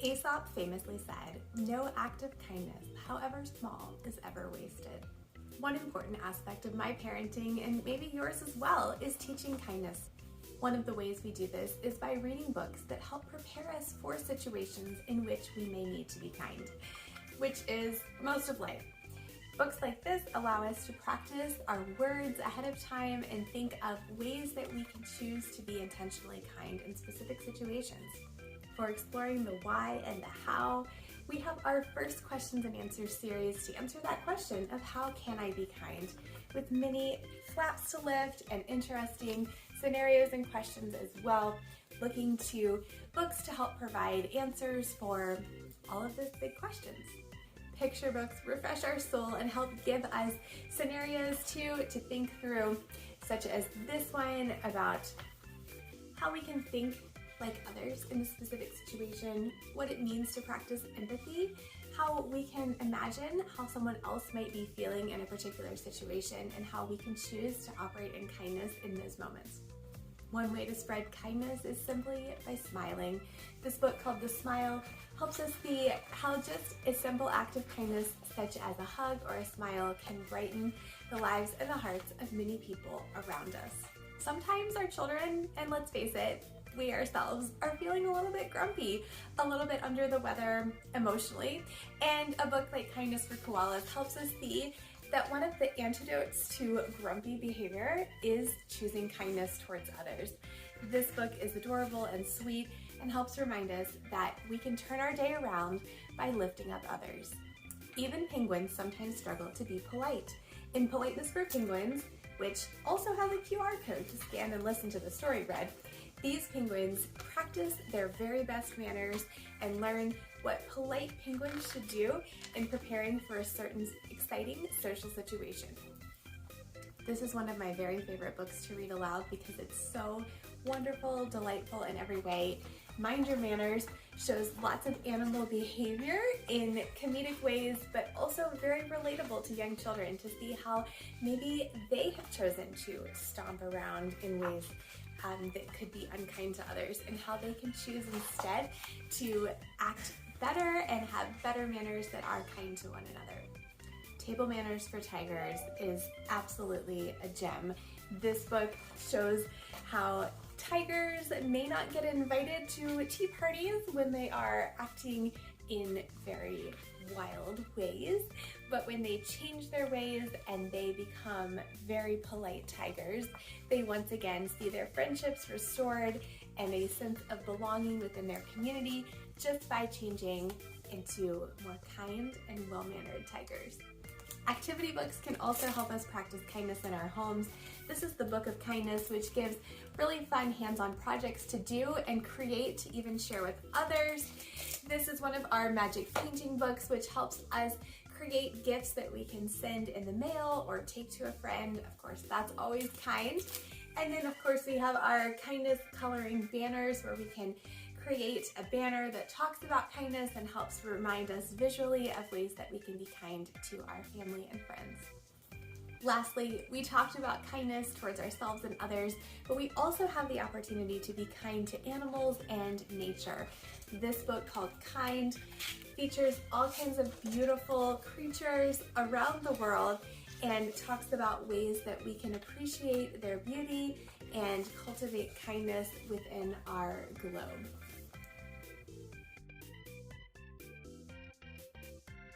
Aesop famously said, "No act of kindness, however small, is ever wasted." One important aspect of my parenting, and maybe yours as well, is teaching kindness. One of the ways we do this is by reading books that help prepare us for situations in which we may need to be kind, which is most of life. Books like this allow us to practice our words ahead of time and think of ways that we can choose to be intentionally kind in specific situations. For exploring the why and the how, we have our first questions and answers series to answer that question of how can I be kind, with many flaps to lift and interesting scenarios and questions as well, looking to books to help provide answers for all of those big questions. Picture books refresh our soul and help give us scenarios to think through, such as this one about how we can think like others in a specific situation, what it means to practice empathy, how we can imagine how someone else might be feeling in a particular situation, and how we can choose to operate in kindness in those moments. One way to spread kindness is simply by smiling. This book called The Smile helps us see how just a simple act of kindness, such as a hug or a smile, can brighten the lives and the hearts of many people around us. Sometimes our children, and let's face it, we ourselves, are feeling a little bit grumpy, a little bit under the weather emotionally, and a book like Kindness for Koalas helps us see that one of the antidotes to grumpy behavior is choosing kindness towards others. This book is adorable and sweet and helps remind us that we can turn our day around by lifting up others. Even penguins sometimes struggle to be polite. In Politeness for Penguins, which also has a QR code to scan and listen to the story read, these penguins practice their very best manners and learn what polite penguins should do in preparing for a certain exciting social situation. This is one of my very favorite books to read aloud because it's so wonderful, delightful in every way. Mind Your Manners shows lots of animal behavior in comedic ways, but also very relatable to young children to see how maybe they have chosen to stomp around in ways that could be unkind to others, and how they can choose instead to act better and have better manners that are kind to one another. Table Manners for Tigers is absolutely a gem. This book shows how tigers may not get invited to tea parties when they are acting in very wild ways, but when they change their ways and they become very polite tigers, they once again see their friendships restored and a sense of belonging within their community just by changing into more kind and well-mannered tigers. Activity books can also help us practice kindness in our homes. This is the Book of Kindness, which gives really fun hands-on projects to do and create to even share with others. This is one of our magic painting books, which helps us create gifts that we can send in the mail or take to a friend. Of course, that's always kind. And then of course we have our kindness coloring banners, where we can create a banner that talks about kindness and helps remind us visually of ways that we can be kind to our family and friends. Lastly, we talked about kindness towards ourselves and others, but we also have the opportunity to be kind to animals and nature. This book called Kind features all kinds of beautiful creatures around the world and talks about ways that we can appreciate their beauty and cultivate kindness within our globe.